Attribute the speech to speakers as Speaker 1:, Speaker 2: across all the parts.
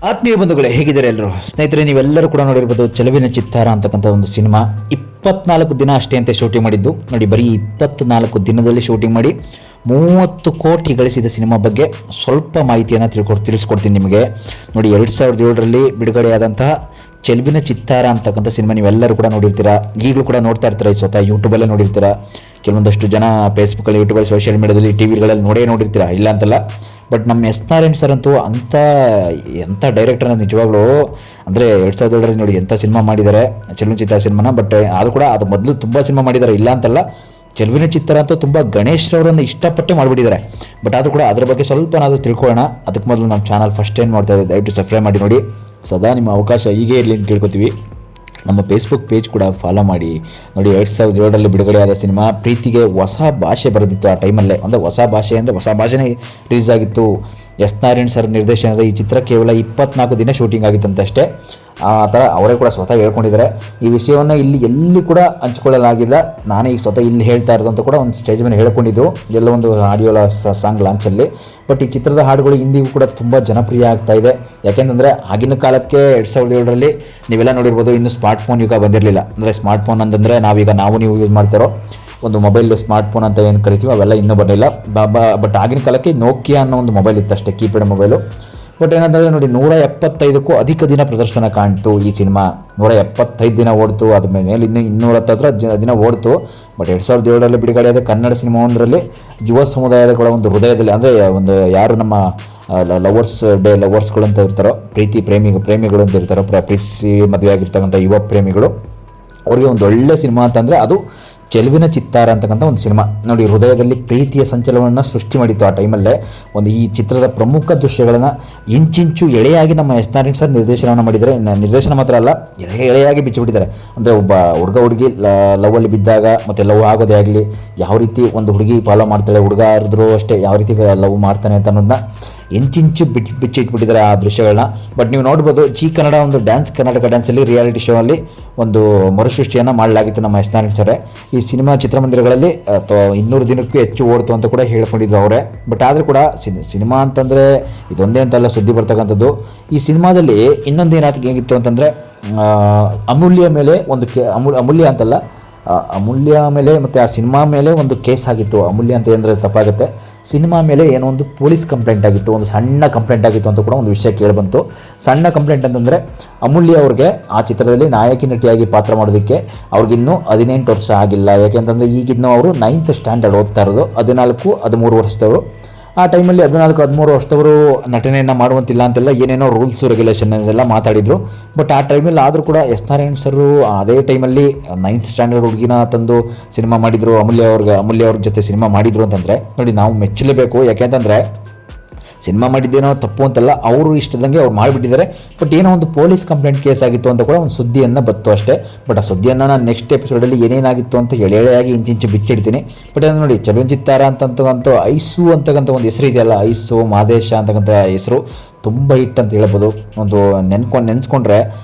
Speaker 1: ಆತ್ಮೀಯ ಬಂಧುಗಳೇ, ಹೇಗಿದ್ದಾರೆ ಎಲ್ಲರೂ? ಸ್ನೇಹಿತರೆ, ನೀವೆಲ್ಲರೂ ಕೂಡ ನೋಡಿರ್ಬೋದು ಚೆಲುವಿನ ಚಿತ್ತಾರ ಅಂತಕ್ಕಂಥ ಒಂದು ಸಿನಿಮಾ 24 ದಿನ ಅಷ್ಟೇ ಅಂತ ಶೂಟಿಂಗ್ ಮಾಡಿದ್ದು. ನೋಡಿ, ಬರೀ 24 ದಿನದಲ್ಲಿ ಶೂಟಿಂಗ್ ಮಾಡಿ 30 ಕೋಟಿ ಗಳಿಸಿದ ಸಿನಿಮಾ ಬಗ್ಗೆ ಸ್ವಲ್ಪ ಮಾಹಿತಿಯನ್ನು ತಿಳಿಸ್ಕೊಡ್ತೀನಿ ನಿಮಗೆ. ನೋಡಿ, 2007ರಲ್ಲಿ ಬಿಡುಗಡೆಯಾದಂತಹ ಚೆಲುವಿನ ಚಿತ್ತಾರ ಅಂತಕ್ಕಂಥ ಸಿನಿಮಾ ನೀವೆಲ್ಲರೂ ಕೂಡ ನೋಡಿರ್ತೀರಾ. ಈಗಲೂ ಕೂಡ ನೋಡ್ತಾ ಇರ್ತೀರಾ, ಸ್ವತಃ ಯೂಟ್ಯೂಬಲ್ಲೇ ನೋಡಿರ್ತೀರಾ. ಕೆಲವೊಂದಷ್ಟು ಜನ ಫೇಸ್ಬುಕ್ಕಲ್ಲಿ, ಯೂಟ್ಯೂಬಲ್ಲಿ, ಸೋಷಿಯಲ್ ಮೀಡಿಯಾದಲ್ಲಿ, ಟಿ ವಿಗಳಲ್ಲಿ ನೋಡಿರ್ತೀರಾ, ಇಲ್ಲ ಅಂತಲ್ಲ. ಬಟ್ ನಮ್ಮ ಎಸ್ ನಾರಾಯಣ್ ಸರ್ ಅಂತೂ ಎಂಥ ಡೈರೆಕ್ಟರ್ನ ನಿಜವಾಗ್ಲೂ. ಅಂದರೆ 2007ರಲ್ಲಿ ನೋಡಿ ಎಂಥ ಸಿನಿಮಾ ಮಾಡಿದ್ದಾರೆ, ಚೆಲುವಿನ ಚಿತ್ತಾರ ಸಿನಿಮಾನ. ಬಟ್ ಅದು ಕೂಡ ಅದು ಮೊದಲು ತುಂಬ ಸಿನಿಮಾ ಮಾಡಿದ್ದಾರೆ, ಇಲ್ಲ ಅಂತಲ್ಲ. ಚೆಲುವಿನ ಚಿತ್ತಾರ ಅಂತೂ ತುಂಬ ಗಣೇಶ್ ಅವರನ್ನು ಇಷ್ಟಪಟ್ಟೆ ಮಾಡಿಬಿಟ್ಟಿದ್ದಾರೆ. ಬಟ್ ಅದು ಕೂಡ ಅದ್ರ ಬಗ್ಗೆ ಸ್ವಲ್ಪ ನಾವು ತಿಳ್ಕೊಳ್ಳೋಣ. ಅದಕ್ಕೆ ಮೊದಲು ನಮ್ಮ ಚಾನಲ್ ಫಸ್ಟ್ ಟೈಮ್ ಮಾಡ್ತಾ ಇದ್ದೀವಿ, ದಯವಿಟ್ಟು ಸಬ್ಸ್ಕ್ರೈಬ್ ಮಾಡಿ ನೋಡಿ. ಸದಾ ನಿಮ್ಮ ಅವಕಾಶ ಹೀಗೆ ಇರಲಿ ಅಂತ ಕೇಳ್ಕೊತೀವಿ. ನಮ್ಮ ಫೇಸ್ಬುಕ್ ಪೇಜ್ ಕೂಡ ಫಾಲೋ ಮಾಡಿ. ನೋಡಿ, 2007ರಲ್ಲಿ ಬಿಡುಗಡೆಯಾದ ಸಿನಿಮಾ ಪ್ರೀತಿಗೆ ಹೊಸ ಭಾಷೆ ಬರೆದಿತ್ತು ಆ ಟೈಮಲ್ಲೇ. ಅಂದರೆ ಹೊಸ ಭಾಷೆನೇ ರಿಲೀಸ್ ಆಗಿತ್ತು. ಎಸ್ ನಾರಾಯಣ್ ಸರ್ ನಿರ್ದೇಶನದ ಈ ಚಿತ್ರ ಕೇವಲ 24 ದಿನ ಶೂಟಿಂಗ್ ಆಗಿತ್ತಂತಷ್ಟೇ. ಆ ಥರ ಅವರೇ ಕೂಡ ಸ್ವತಃ ಹೇಳ್ಕೊಂಡಿದ್ದಾರೆ. ಈ ವಿಷಯವನ್ನು ಎಲ್ಲಿ ಕೂಡ ಹಂಚ್ಕೊಳ್ಳಲಾಗಿಲ್ಲ. ನಾನೇ ಈಗ ಸ್ವತಃ ಇಲ್ಲಿ ಹೇಳ್ತಾ ಇರೋದು ಅಂತ ಕೂಡ ಒಂದು ಸ್ಟೇಜ್ ಮೇಲೆ ಹೇಳ್ಕೊಂಡಿದ್ದು, ಎಲ್ಲ ಒಂದು ಆಡಿಯೋ ಸಾಂಗ್ ಲಾಂಚಲ್ಲಿ. ಬಟ್ ಈ ಚಿತ್ರದ ಹಾಡುಗಳು ಇಂದಿಗೂ ಕೂಡ ತುಂಬ ಜನಪ್ರಿಯ ಆಗ್ತಾ ಇದೆ. ಯಾಕೆಂತಂದರೆ ಆಗಿನ ಕಾಲಕ್ಕೆ 2007ರಲ್ಲಿ ನೀವೆಲ್ಲ ನೋಡಿರ್ಬೋದು, ಇನ್ನು ಸ್ಮಾರ್ಟ್ಫೋನ್ ಯುಗ ಬಂದಿರಲಿಲ್ಲ. ಅಂದರೆ ಸ್ಮಾರ್ಟ್ಫೋನ್ ಅಂತಂದರೆ ನೀವು ಯೂಸ್ ಮಾಡ್ತಾರೋ ಒಂದು ಮೊಬೈಲ್, ಸ್ಮಾರ್ಟ್ಫೋನ್ ಅಂತ ಏನು ಕರಿತೀವಿ, ಅವೆಲ್ಲ ಇನ್ನೂ ಬರಲಿಲ್ಲ. ಬಟ್ ಆಗಿನ ಕಾಲಕ್ಕೆ ನೋಕಿಯಾ ಅನ್ನೋ ಒಂದು ಮೊಬೈಲ್ ಇತ್ತಷ್ಟೇ, ಕೀಪ್ಯಾಡ್ ಮೊಬೈಲು. ಬಟ್ ಏನಂತಂದರೆ ನೋಡಿ, 175ಕ್ಕೂ ಅಧಿಕ ದಿನ ಪ್ರದರ್ಶನ ಕಾಣ್ತು ಈ ಸಿನಿಮಾ. 175 ದಿನ ಓಡ್ತು. ಅದ್ರ ಮೇಲೆ ಇನ್ನೂ 210 ದಿನ ಓಡ್ತು. ಬಟ್ 2007ರಲ್ಲಿ ಬಿಡುಗಡೆಯಾದ ಕನ್ನಡ ಸಿನಿಮಾ ಒಂದರಲ್ಲಿ ಯುವ ಸಮುದಾಯಗಳ ಒಂದು ಹೃದಯದಲ್ಲಿ, ಅಂದರೆ ಒಂದು ಯಾರು ನಮ್ಮ ಲವರ್ಸ್ಗಳು ಅಂತ ಇರ್ತಾರೋ, ಪ್ರೇಮಿಗಳು ಅಂತ ಇರ್ತಾರೋ, ಪ್ರೀತಿಸಿ ಮದುವೆ ಆಗಿರ್ತಕ್ಕಂಥ ಯುವ ಪ್ರೇಮಿಗಳು, ಅವರಿಗೆ ಒಂದು ಒಳ್ಳೆ ಸಿನಿಮಾ ಅಂತಂದರೆ ಅದು ಚೆಲುವಿನ ಚಿತ್ತಾರ ಅಂತಕ್ಕಂಥ ಒಂದು ಸಿನಿಮಾ. ನೋಡಿ, ಹೃದಯದಲ್ಲಿ ಪ್ರೀತಿಯ ಸಂಚಲನವನ್ನು ಸೃಷ್ಟಿ ಮಾಡಿತ್ತು ಆ ಟೈಮಲ್ಲೇ. ಈ ಚಿತ್ರದ ಪ್ರಮುಖ ದೃಶ್ಯಗಳನ್ನು ಇಂಚಿಂಚು ಎಳೆಯಾಗಿ ನಮ್ಮ ಎಸ್ ನಾರಾಯಣ್ ಸರ್ ನಿರ್ದೇಶನವನ್ನು ಮಾಡಿದ್ದಾರೆ. ನಿರ್ದೇಶನ ಮಾತ್ರ ಅಲ್ಲ, ಎಳೆಯಾಗಿ ಬಿಚ್ಚಿಬಿಟ್ಟಿದ್ದಾರೆ. ಅಂದರೆ ಒಬ್ಬ ಹುಡುಗಿ ಲವ್ವಲ್ಲಿ ಬಿದ್ದಾಗ ಮತ್ತು ಲವ್ ಆಗೋದೇ ಆಗಲಿ, ಯಾವ ರೀತಿ ಒಂದು ಹುಡುಗಿ ಫಾಲೋ ಮಾಡ್ತಾಳೆ, ಹುಡುಗ ಇದ್ರೂ ಅಷ್ಟೇ ಯಾವ ರೀತಿ ಲವ್ ಮಾಡ್ತಾನೆ ಅಂತ ಅನ್ನೋದನ್ನ ಇಂಚಿಂಚು ಬಿಚ್ಚಿಟ್ಬಿಟ್ಟಿದ್ದಾರೆ ಆ ದೃಶ್ಯಗಳನ್ನ. ಬಟ್ ನೀವು ನೋಡ್ಬೋದು, ಕನ್ನಡ ಒಂದು ಕರ್ನಾಟಕ ಡ್ಯಾನ್ಸಲ್ಲಿ ರಿಯಾಲಿಟಿ ಶೋ ಅಲ್ಲಿ ಒಂದು ಮರುಸೃಷ್ಟಿಯನ್ನು ಮಾಡಲಾಗಿತ್ತು ನಮ್ಮ ಎಸ್ ನಾರಾಯಣ್ ಸರ್. ಈ ಸಿನಿಮಾ ಚಿತ್ರಮಂದಿರಗಳಲ್ಲಿ 200 ದಿನಕ್ಕೂ ಹೆಚ್ಚು ಓಡ್ತು ಅಂತ ಕೂಡ ಹೇಳ್ಕೊಂಡಿದ್ರು ಅವರೇ. ಬಟ್ ಆದರೂ ಕೂಡ ಸಿನಿಮಾ ಅಂತಂದರೆ ಇದೊಂದೇ ಅಂತಲ್ಲ ಸುದ್ದಿ ಬರ್ತಕ್ಕಂಥದ್ದು. ಈ ಸಿನಿಮಾದಲ್ಲಿ ಇನ್ನೊಂದು ಏನಾಗಿತ್ತು ಅಂತಂದರೆ, ಅಮೂಲ್ಯ ಮೇಲೆ ಒಂದು ಅಮೂಲ್ಯ ಅಂತಲ್ಲ, ಅಮೂಲ್ಯ ಮೇಲೆ ಮತ್ತು ಆ ಸಿನಿಮಾ ಮೇಲೆ ಒಂದು ಕೇಸ್ ಆಗಿತ್ತು. ಅಮೂಲ್ಯ ಅಂತ ಏನಂದರೆ ತಪ್ಪಾಗುತ್ತೆ. ಸಿನಿಮಾ ಮೇಲೆ ಏನೋ ಒಂದು ಪೊಲೀಸ್ ಕಂಪ್ಲೇಂಟ್ ಆಗಿತ್ತು, ಒಂದು ಸಣ್ಣ ಕಂಪ್ಲೇಂಟ್ ಆಗಿತ್ತು ಅಂತ ಕೂಡ ಒಂದು ವಿಷಯ ಕೇಳಿಬಂತು. ಸಣ್ಣ ಕಂಪ್ಲೇಂಟ್ ಅಂತಂದರೆ, ಅಮೂಲ್ಯ ಅವ್ರಿಗೆ ಆ ಚಿತ್ರದಲ್ಲಿ ನಾಯಕಿ ನಟಿಯಾಗಿ ಪಾತ್ರ ಮಾಡೋದಕ್ಕೆ ಅವ್ರಿಗಿನ್ನೂ 18 ವರ್ಷ ಆಗಿಲ್ಲ. ಯಾಕೆಂತಂದರೆ ಈಗಿನ್ನೂ ಅವರು 9th ಸ್ಟ್ಯಾಂಡರ್ಡ್ ಓದ್ತಾ ಇರೋದು. 14-13 ವರ್ಷದವರು. ಆ ಟೈಮಲ್ಲಿ 14-13 ವರ್ಷದವರು ನಟನೆಯನ್ನು ಮಾಡುವಂತಿಲ್ಲ ಅಂತೆಲ್ಲ ಏನೇನೋ ರೂಲ್ಸು ರೆಗ್ಯುಲೇಷನ್ ಎಲ್ಲ ಮಾತಾಡಿದರು. ಬಟ್ ಆ ಟೈಮಲ್ಲಿ ಆದರೂ ಕೂಡ ಎಸ್ ನಾರಾಯಣ್ ಸರು ಅದೇ ಟೈಮಲ್ಲಿ 9th ಸ್ಟ್ಯಾಂಡರ್ಡ್ ಹುಡುಗಿನ ತಂದು ಸಿನಿಮಾ ಮಾಡಿದರು. ಅಮೂಲ್ಯ ಅವ್ರ ಜೊತೆ ಸಿನಿಮಾ ಮಾಡಿದರು ಅಂತಂದರೆ ನೋಡಿ, ನಾವು ಮೆಚ್ಚಲೇಬೇಕು. ಯಾಕೆಂತಂದರೆ ಸಿನಿಮಾ ಮಾಡಿದ್ದೇನೋ ತಪ್ಪು ಅಂತಲ್ಲ, ಅವರು ಇಷ್ಟದಂಗೆ ಅವ್ರು ಮಾಡಿಬಿಟ್ಟಿದ್ದಾರೆ. ಬಟ್ ಏನೋ ಒಂದು ಪೊಲೀಸ್ ಕಂಪ್ಲೇಂಟ್ ಕೇಸ್ ಆಗಿತ್ತು ಅಂತ ಕೂಡ ಒಂದು ಸುದ್ದಿಯನ್ನು ಬತ್ತು ಅಷ್ಟೇ. ಬಟ್ ಆ ಸುದ್ದಿಯನ್ನು ನಾನು ನೆಕ್ಸ್ಟ್ ಎಪಿಸೋಡಲ್ಲಿ ಏನೇನಾಗಿತ್ತು ಅಂತ ಎಳೆಯಾಗಿ ಇಂಚಿಂಚು ಬಿಚ್ಚಿಡ್ತೀನಿ. ಬಟ್ ಅದು ನೋಡಿ, ಚೆಲುವಿನ ಚಿತ್ತಾರ ಅಂತಕ್ಕಂಥ ಐಸು ಅಂತಕ್ಕಂಥ ಒಂದು ಹೆಸರು ಇದೆಯಲ್ಲ, ಐಸು ಮಾದೇಶ ಅಂತಕ್ಕಂಥ ಹೆಸರು ತುಂಬ ಹಿಟ್ ಅಂತ ಹೇಳ್ಬೋದು. ಒಂದು ನೆನೆಸ್ಕೊಂಡ್ರೆ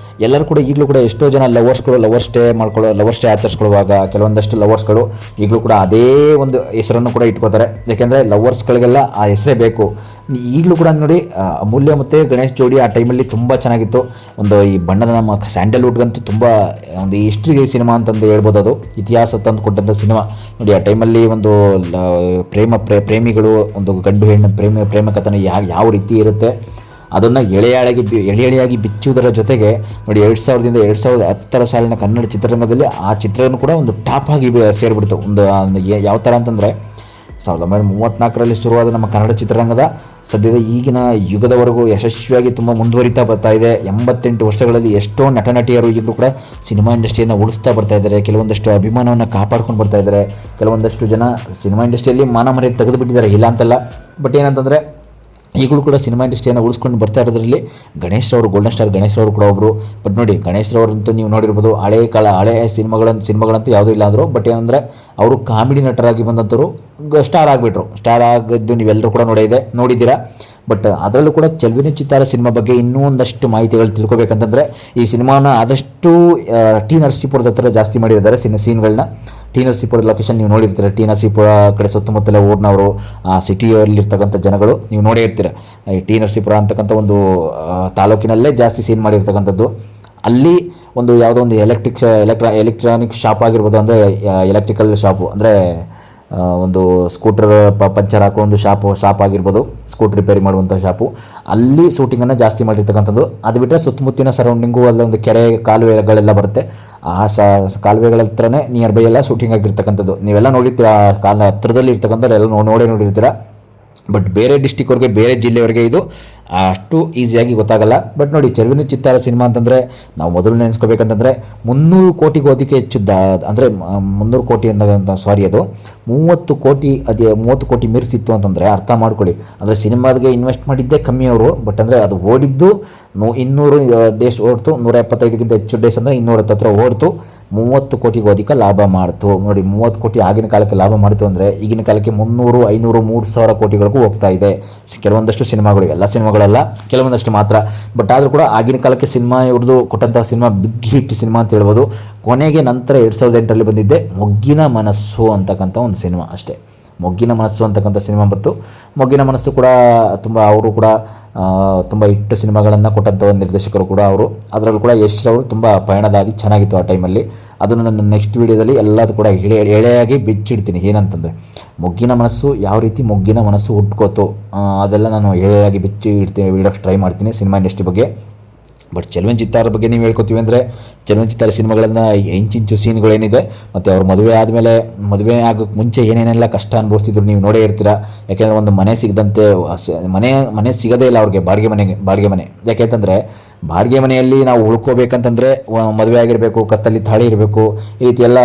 Speaker 1: ಎಲ್ಲರೂ ಕೂಡ ಈಗಲೂ ಕೂಡ ಎಷ್ಟೋ ಜನ ಲವರ್ ಸ್ಟೇ ಆಚರಿಸ್ಕೊಳ್ಳುವಾಗ ಕೆಲವೊಂದಷ್ಟು ಲವರ್ಸ್ಗಳು ಈಗಲೂ ಕೂಡ ಅದೇ ಒಂದು ಹೆಸರನ್ನು ಕೂಡ ಇಟ್ಕೋತಾರೆ. ಯಾಕೆಂದರೆ ಲವರ್ಸ್ಗಳಿಗೆಲ್ಲ ಆ ಹೆಸರೇ ಬೇಕು. ಈಗಲೂ ಕೂಡ ನೋಡಿ, ಅಮೂಲ್ಯ ಮತ್ತು ಗಣೇಶ್ ಜೋಡಿ ಆ ಟೈಮಲ್ಲಿ ತುಂಬ ಚೆನ್ನಾಗಿತ್ತು. ಒಂದು ಈ ಬಣ್ಣದ ನಮ್ಮ ಸ್ಯಾಂಡಲ್ವುಡ್ಗಂತೂ ತುಂಬ ಒಂದು ಹಿಸ್ಟ್ರಿ ಸಿನಿಮಾ ಅಂತಂದು ಹೇಳ್ಬೋದು. ಅದು ಇತಿಹಾಸ ತಂದು ಕೊಟ್ಟಂಥ ಸಿನಿಮಾ. ನೋಡಿ, ಆ ಟೈಮಲ್ಲಿ ಒಂದು ಪ್ರೇಮಿಗಳು, ಒಂದು ಗಂಡು ಹೆಣ್ಣು ಪ್ರೇಮ ಕಥನ ಯಾವ ರೀತಿ ಇರುತ್ತೆ ಅದನ್ನು ಎಳೆಯಾಗಿ ಬಿಚ್ಚುವುದರ ಜೊತೆಗೆ ನೋಡಿ, 2000ದಿಂದ 2010 ಸಾಲಿನ ಕನ್ನಡ ಚಿತ್ರರಂಗದಲ್ಲಿ ಆ ಚಿತ್ರನೂ ಕೂಡ ಒಂದು ಟಾಪ್ ಆಗಿ ಸೇರಿಬಿಡ್ತು. ಒಂದು ಯಾವ ಥರ ಅಂತಂದರೆ, 1934ರಲ್ಲಿ ಶುರುವಾದ ನಮ್ಮ ಕನ್ನಡ ಚಿತ್ರರಂಗದ ಸದ್ಯದ ಈಗಿನ ಯುಗದವರೆಗೂ ಯಶಸ್ವಿಯಾಗಿ ತುಂಬ ಮುಂದುವರಿತಾ ಬರ್ತಾ ಇದೆ. 88 ವರ್ಷಗಳಲ್ಲಿ ಎಷ್ಟೋ ನಟಿಯರು ಈಗಲೂ ಕೂಡ ಸಿನಿಮಾ ಇಂಡಸ್ಟ್ರಿಯನ್ನು ಉಳಿಸ್ತಾ ಬರ್ತಾ ಇದ್ದಾರೆ. ಕೆಲವೊಂದಷ್ಟು ಅಭಿಮಾನವನ್ನು ಕಾಪಾಡ್ಕೊಂಡು ಬರ್ತಾ ಇದ್ದಾರೆ. ಕೆಲವೊಂದಷ್ಟು ಜನ ಸಿನಿಮಾ ಇಂಡಸ್ಟ್ರಿಯಲ್ಲಿ ಮಾನ ಮರ್ಯಾದೆ ತೆಗೆದು ಬಿಟ್ಟಿದ್ದಾರೆ, ಇಲ್ಲ ಅಂತಲ್ಲ. ಬಟ್ ಏನಂತಂದರೆ, ಈಗಲೂ ಕೂಡ ಸಿನಿಮಾ ಇಂಡಸ್ಟ್ರಿಯನ್ನು ಉಳಿಸ್ಕೊಂಡು ಬರ್ತಾ ಇರೋದ್ರಲ್ಲಿ ಗಣೇಶ್ ಅವರು, ಗೋಲ್ಡನ್ ಸ್ಟಾರ್ ಗಣೇಶ್ ಅವರು ಕೂಡ ಒಬ್ಬರು. ಬಟ್ ನೋಡಿ, ಗಣೇಶ್ ಅವರಂತೂ ನೀವು ನೋಡಿರ್ಬೋದು, ಹಳೆ ಸಿನಿಮಾಗಳಂತೂ ಯಾವುದೂ ಇಲ್ಲ ಅಂದರು. ಬಟ್ ಏನಂದರೆ ಅವರು ಕಾಮಿಡಿ ನಟರಾಗಿ ಬಂದಂಥವ್ರು ಸ್ಟಾರ್ ಆಗಿಬಿಟ್ರು. ಸ್ಟಾರ್ ಆಗಿದ್ದು ನೀವೆಲ್ಲರೂ ಕೂಡ ನೋಡಿದ್ದೀರಾ. ಬಟ್ ಅದರಲ್ಲೂ ಕೂಡ ಚೆಲುವಿನ ಚಿತ್ತಾರ ಸಿನಿಮಾ ಬಗ್ಗೆ ಇನ್ನೂ ಒಂದಷ್ಟು ಮಾಹಿತಿಗಳು ತಿಳ್ಕೊಬೇಕಂತಂದರೆ ಈ ಸಿನಿಮಾನ ಆದಷ್ಟು ಟಿ ನರಸೀಪುರದ ಹತ್ರ ಜಾಸ್ತಿ ಮಾಡಿದ್ದಾರೆ ಸೀನ್ಗಳನ್ನ. ಟಿ ನರಸೀಪುರ ಲೊಕೇಶನ್ ನೀವು ನೋಡಿರ್ತೀರ. ಟಿ ನರಸೀಪುರ ಕಡೆ ಸುತ್ತಮುತ್ತಲ ಊರಿನವರು, ಆ ಸಿಟಿಯಲ್ಲಿರ್ತಕ್ಕಂಥ ಜನಗಳು ನೀವು ನೋಡೇ ಇರ್ತೀರ. ಈ ಟಿ ನರಸೀಪುರ ಅಂತಕ್ಕಂಥ ಒಂದು ತಾಲೂಕಿನಲ್ಲೇ ಜಾಸ್ತಿ ಸೀನ್ ಮಾಡಿರ್ತಕ್ಕಂಥದ್ದು. ಅಲ್ಲಿ ಒಂದು ಯಾವುದೋ ಒಂದು ಎಲೆಕ್ಟ್ರಾನಿಕ್ ಶಾಪ್ ಆಗಿರ್ಬೋದು, ಅಂದರೆ ಎಲೆಕ್ಟ್ರಿಕಲ್ ಶಾಪು, ಅಂದರೆ ಒಂದು ಸ್ಕೂಟರ್ ಪಂಚರ್ ಹಾಕೋ ಒಂದು ಶಾಪ್ ಆಗಿರ್ಬೋದು, ಸ್ಕೂಟರ್ ರಿಪೇರಿ ಮಾಡುವಂಥ ಶಾಪು. ಅಲ್ಲಿ ಶೂಟಿಂಗನ್ನು ಜಾಸ್ತಿ ಮಾಡಿರ್ತಕ್ಕಂಥದ್ದು. ಅದು ಬಿಟ್ಟರೆ ಸುತ್ತಮುತ್ತಿನ ಸರೌಂಡಿಂಗು ಅಲ್ಲೊಂದು ಕೆರೆ ಕಾಲುವೆಗಳೆಲ್ಲ ಬರುತ್ತೆ. ಆ ಕಾಲುವೆಗಳ ಹತ್ರನೇ ನಿಯರ್ ಬೈ ಎಲ್ಲ ಶೂಟಿಂಗ್ ಆಗಿರ್ತಕ್ಕಂಥದ್ದು. ನೀವೆಲ್ಲ ನೋಡಿರ್ತೀರ, ಹತ್ರದಲ್ಲಿ ಇರ್ತಕ್ಕಂಥ ಎಲ್ಲ ನೋಡಿರ್ತೀರ. ಬಟ್ ಬೇರೆ ಡಿಸ್ಟಿಕ್ವರೆಗೆ, ಬೇರೆ ಜಿಲ್ಲೆವರೆಗೆ ಇದು ಅಷ್ಟು ಈಸಿಯಾಗಿ ಗೊತ್ತಾಗಲ್ಲ. ಬಟ್ ನೋಡಿ, ಚೆಲುವಿನ ಚಿತ್ತಾರ ಸಿನಿಮಾ ಅಂತಂದರೆ ನಾವು ಮೊದಲು ನೆನೆಸ್ಕೋಬೇಕಂತಂದರೆ 300 ಕೋಟಿಗೂ ಅದಕ್ಕೆ ಹೆಚ್ಚು ಅಂದರೆ 300 ಕೋಟಿ ಅಂತ ಸಾರಿ, ಅದು 30 ಕೋಟಿ, 30 ಕೋಟಿ ಮೀರಿಸಿತ್ತು ಅಂತಂದರೆ ಅರ್ಥ ಮಾಡ್ಕೊಳ್ಳಿ. ಅಂದರೆ ಸಿನಿಮಾಗೆ ಇನ್ವೆಸ್ಟ್ ಮಾಡಿದ್ದೇ ಕಮ್ಮಿ ಅವರು. ಬಟ್ ಅಂದರೆ ಅದು ಓಡಿದ್ದು 200 ಡೇಸ್ ಓಡ್ತು, 175ಗಿಂತ ಹೆಚ್ಚು ಡೇಸ್ ಅಂದರೆ 210 ಹತ್ರ ಓಡ್ತು. 30 ಕೋಟಿಗೂ ಅಧಿಕ ಲಾಭ ಮಾಡ್ತು. ನೋಡಿ, 30 ಕೋಟಿ ಆಗಿನ ಕಾಲಕ್ಕೆ ಲಾಭ ಮಾಡಿತು ಅಂದರೆ ಈಗಿನ ಕಾಲಕ್ಕೆ 300, 500, 3000 ಕೋಟಿಗಳಿಗೂ ಹೋಗ್ತಾ ಇದೆ ಕೆಲವೊಂದಷ್ಟು ಸಿನಿಮಾಗಳು. ಎಲ್ಲ ಸಿನಿಮಾಗಳೆಲ್ಲ, ಕೆಲವೊಂದಷ್ಟು ಮಾತ್ರ. ಬಟ್ ಆದರೂ ಕೂಡ ಆಗಿನ ಕಾಲಕ್ಕೆ ಸಿನಿಮಾ ಇವ್ರದ್ದು ಕೊಟ್ಟಂಥ ಸಿನಿಮಾ ಬಿಗ್ ಹಿಟ್ ಸಿನಿಮಾ ಅಂತ ಹೇಳ್ಬೋದು. ಕೊನೆಗೆ ನಂತರ 2008ರಲ್ಲಿ ಬಂದಿದ್ದೆ ಮೊಗ್ಗಿನ ಮನಸ್ಸು ಅಂತಕ್ಕಂಥ ಒಂದು ಸಿನಿಮಾ ಅಷ್ಟೇ. ಮೊಗ್ಗಿನ ಮನಸ್ಸು ಅಂತಕ್ಕಂಥ ಸಿನಿಮಾ ಬಂತು. ಮೊಗ್ಗಿನ ಮನಸ್ಸು ಕೂಡ ಅವರು ಕೂಡ ತುಂಬ ಹಿಟ್ಟು ಸಿನಿಮಾಗಳನ್ನು ಕೊಟ್ಟಂಥ ಒಂದು ನಿರ್ದೇಶಕರು ಕೂಡ ಅವರು. ಅದರಲ್ಲೂ ಕೂಡ ಯಶ್ ಅವರು ತುಂಬ ಪಯಣದಾಗಿ ಚೆನ್ನಾಗಿತ್ತು ಆ ಟೈಮಲ್ಲಿ. ಅದನ್ನು ನನ್ನ ನೆಕ್ಸ್ಟ್ ವೀಡಿಯೋದಲ್ಲಿ ಎಲ್ಲದೂ ಕೂಡ ಎಳೆಯಾಗಿ ಬಿಚ್ಚಿಡ್ತೀನಿ. ಏನಂತಂದರೆ ಮೊಗ್ಗಿನ ಮನಸ್ಸು ಯಾವ ರೀತಿ ಮೊಗ್ಗಿನ ಮನಸ್ಸು ಹುಟ್ಕೋತು ಅದೆಲ್ಲ ನಾನು ಎಳೆಯಾಗಿ ಬಿಚ್ಚಿ ಇಡ್ತೀನಿ, ಇಡೋಕ್ಕೆ ಟ್ರೈ ಮಾಡ್ತೀನಿ ಸಿನಿಮಾ ಇಂಡಸ್ಟ್ರಿ ಬಗ್ಗೆ. ಬಟ್ ಚೆಲುವಿನ ಚಿತ್ತಾರ ಬಗ್ಗೆ ನೀವು ಹೇಳ್ಕೊತೀವಿ ಅಂದರೆ ಚೆಲುವಿನ ಚಿತ್ತಾರ ಸಿನಿಮಾಗಳನ್ನು ಇಂಚಿಂಚು ಸೀನ್ಗಳೇನಿದೆ, ಮತ್ತು ಅವ್ರು ಮದುವೆ ಆದಮೇಲೆ, ಮದುವೆ ಆಗೋಕ್ಕೆ ಮುಂಚೆ ಏನೇನೆಲ್ಲ ಕಷ್ಟ ಅನುಭವಿಸ್ತಿದ್ರು ನೀವು ನೋಡೇ ಇರ್ತೀರ. ಯಾಕೆಂದರೆ ಒಂದು ಮನೆ ಸಿಗದಂತೆ, ಮನೆ ಸಿಗೋದೇ ಇಲ್ಲ ಅವ್ರಿಗೆ, ಬಾಡಿಗೆ ಮನೆ. ಯಾಕೆಂತಂದರೆ ಬಾಡಿಗೆ ಮನೆಯಲ್ಲಿ ನಾವು ಉಳ್ಕೋಬೇಕಂತಂದರೆ ಮದುವೆ ಆಗಿರಬೇಕು, ಕತ್ತಲ್ಲಿ ತಾಳಿ ಇರಬೇಕು, ಈ ರೀತಿ ಎಲ್ಲ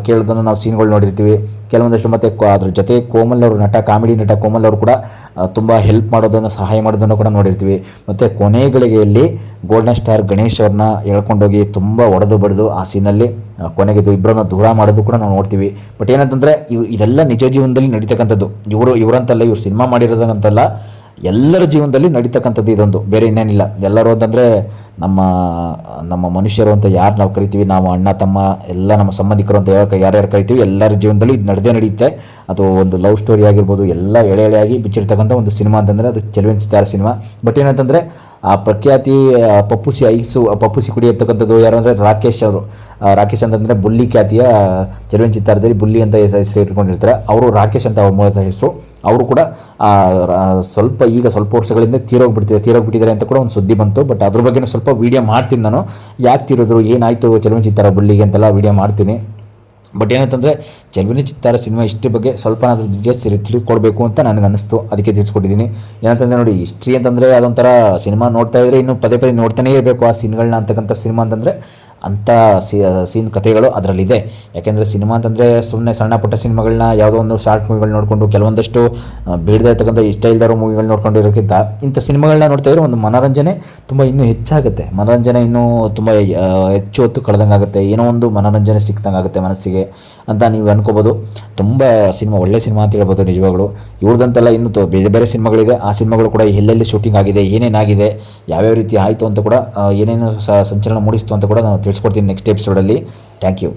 Speaker 1: ಕೇಳೋದನ್ನು ನಾವು ಸೀನ್ಗಳು ನೋಡಿರ್ತೀವಿ ಕೆಲವೊಂದಷ್ಟು. ಮತ್ತು ಅದ್ರ ಜೊತೆ ಕೋಮಲ್ ಅವರು, ಕಾಮಿಡಿ ನಟ ಕೋಮಲ್ ಅವರು ಕೂಡ ತುಂಬ ಹೆಲ್ಪ್ ಮಾಡೋದನ್ನು, ಸಹಾಯ ಮಾಡೋದನ್ನು ಕೂಡ ನೋಡಿರ್ತೀವಿ. ಮತ್ತು ಕೊನೆಗಳಿಗೆಯಲ್ಲಿ ಗೋಲ್ಡನ್ ಸ್ಟಾರ್ ಗಣೇಶ್ ಅವ್ರನ್ನ ಎಳ್ಕೊಂಡೋಗಿ ತುಂಬ ಹೊಡೆದು ಬಡಿದು ಆ ಸೀನಲ್ಲಿ ಕೊನೆಗೆ ಇಬ್ಬರನ್ನ ದೂರ ಮಾಡೋದು ಕೂಡ ನಾವು ನೋಡ್ತೀವಿ. ಬಟ್ ಏನಂತಂದರೆ ಇದೆಲ್ಲ ನಿಜ ಜೀವನದಲ್ಲಿ ನಡೀತಕ್ಕಂಥದ್ದು. ಇವರಂತಲ್ಲ, ಇವ್ರು ಸಿನಿಮಾ ಮಾಡಿರೋದಂತಲ್ಲ, ಎಲ್ಲರ ಜೀವನದಲ್ಲಿ ನಡೀತಕ್ಕಂಥದ್ದು ಇದೊಂದು, ಬೇರೆ ಇನ್ನೇನಿಲ್ಲ. ಎಲ್ಲರೂ ಅಂತಂದರೆ ನಮ್ಮ ಮನುಷ್ಯರು ಅಂತ ಯಾರು ನಾವು ಕರಿತೀವಿ, ನಾವು ಅಣ್ಣ ತಮ್ಮ ಎಲ್ಲ ನಮ್ಮ ಸಂಬಂಧಿಕರು ಅಂತ ಯಾರ್ಯಾರು ಕರಿತೀವಿ, ಎಲ್ಲರ ಜೀವನದಲ್ಲಿ ಇದು ನಡೆಯುತ್ತೆ. ಅದು ಒಂದು ಲವ್ ಸ್ಟೋರಿ ಆಗಿರ್ಬೋದು, ಎಲ್ಲ ಎಳೆಯಾಗಿ ಬಿಚ್ಚಿರ್ತಕ್ಕಂಥ ಒಂದು ಸಿನಿಮಾ ಅಂತಂದರೆ ಅದು ಚೆಲುವಿನ ಚಿತ್ತಾರ ಸಿನಿಮಾ. ಬಟ್ ಏನಂತಂದರೆ ಆ ಪ್ರಖ್ಯಾತಿ ಪಪ್ಪುಸಿ ಕುಡಿ ಇರ್ತಕ್ಕಂಥದ್ದು ಯಾರು ಅಂದರೆ ರಾಕೇಶ್ ಅಂತಂದರೆ ಬುಲ್ಲಿ ಖ್ಯಾತಿಯ ಚೆಲುವಿನ ಚಿತ್ತಾರದಲ್ಲಿ ಬುಲ್ಲಿ ಅಂತ ಹೆಸರು ಇಟ್ಕೊಂಡಿರ್ತಾರೆ ಅವರು. ರಾಕೇಶ್ ಅಂತ ಅವ್ರ ಮೂಲದ ಹೆಸರು. ಅವರು ಕೂಡ ಸ್ವಲ್ಪ ವರ್ಷಗಳಿಂದ ತೀರೋಗ್ಬಿಟ್ಟಿದ್ದಾರೆ ಅಂತ ಕೂಡ ಒಂದು ಸುದ್ದಿ ಬಂತು. ಬಟ್ ಅದ್ರ ಬಗ್ಗೆ ಸ್ವಲ್ಪ ವೀಡಿಯೋ ಮಾಡ್ತೀನಿ ನಾನು, ಯಾಕೆ ತೀರೋದ್ರು, ಏನಾಯಿತು ಚೆಲುವಿನ ಚಿತ್ತಾರ ಬುಲ್ಲಿಗೆ ಅಂತೆಲ್ಲ ವೀಡಿಯೋ ಮಾಡ್ತೀನಿ. ಬಟ್ ಏನಂತಂದರೆ ಚೆಲುವಿನ ಚಿತ್ತಾರ ಸಿನಿಮಾ ಹಿಸ್ಟ್ರಿ ಬಗ್ಗೆ ಸ್ವಲ್ಪ ಅದ್ರ ಡೀಟೇಲ್ಸ್ ತಿಳ್ಕೊಡ್ಬೇಕು ಅಂತ ನನಗೆ ಅನ್ನಿಸ್ತು, ಅದಕ್ಕೆ ತಿಳಿಸ್ಕೊಟ್ಟಿದ್ದೀನಿ. ಏನಂತಂದರೆ ನೋಡಿ, ಹಿಸ್ಟ್ರಿ ಅಂತಂದರೆ ಅದೊಂಥರ ಸಿನಿಮಾ ನೋಡ್ತಾ ಇದ್ದರೆ ಇನ್ನೂ ಪದೇ ನೋಡ್ತಾನೇ ಇರಬೇಕು ಆ ಸೀನ್ಗಳನ್ನ ಅಂತಕ್ಕಂಥ ಸಿನಿಮಾ ಅಂತಂದರೆ ಅಂಥ ಸೀನ್ ಕಥೆಗಳು ಅದರಲ್ಲಿದೆ. ಯಾಕೆಂದರೆ ಸಿನಿಮಾ ಅಂತಂದರೆ ಸುಮ್ಮನೆ ಸಣ್ಣ ಪುಟ್ಟ ಸಿನಿಮಾಗಳನ್ನ ಯಾವುದೋ ಒಂದು ಶಾರ್ಟ್ ಮೂವಿಗಳು ನೋಡಿಕೊಂಡು, ಕೆಲವೊಂದಷ್ಟು ಬೇಡದೇ ಇರ್ತಕ್ಕಂಥ ಇಷ್ಟ ಇಲ್ಲದಾರೋ ಮೂವಿಗಳು ನೋಡ್ಕೊಂಡು ಇರೋಕ್ಕಿಂತ ಇಂಥ ಸಿನಿಮಾಗಳನ್ನ ನೋಡ್ತಾ ಇದ್ದರೆ ಒಂದು ಮನೋರಂಜನೆ ತುಂಬ ಇನ್ನೂ ಹೆಚ್ಚಾಗುತ್ತೆ. ಮನೋರಂಜನೆ ಇನ್ನೂ ತುಂಬ ಹೆಚ್ಚು ಹೊತ್ತು ಕಳೆದಂಗೆ ಆಗುತ್ತೆ, ಏನೋ ಒಂದು ಮನೋರಂಜನೆ ಸಿಕ್ದಂಗೆ ಆಗುತ್ತೆ ಮನಸ್ಸಿಗೆ ಅಂತ ನೀವು ಅನ್ಕೋಬೋದು. ತುಂಬ ಒಳ್ಳೆ ಸಿನಿಮಾ ಅಂತ ಹೇಳ್ಬೋದು ನಿಜವಾಗ್ಲೂ. ಇವ್ರದಂತೆಲ್ಲ ಇನ್ನೂ ಬೇರೆ ಸಿನಿಮಾಗಳಿದೆ. ಆ ಸಿನಿಮಾಗಳು ಕೂಡ ಎಲ್ಲೆಲ್ಲಿ ಶೂಟಿಂಗ್ ಆಗಿದೆ, ಏನೇನಾಗಿದೆ, ಯಾವ್ಯಾವ ರೀತಿ ಆಯಿತು ಅಂತ ಕೂಡ, ಏನೇನು ಸಂಚಲನ ಮೂಡಿಸ್ತು ಅಂತ ಕೂಡ ನಾನು ತಿಳಿಸ್ಕೊಡ್ತೀನಿ ನೆಕ್ಸ್ಟ್ ಎಪಿಸೋಡಲ್ಲಿ. Thank you.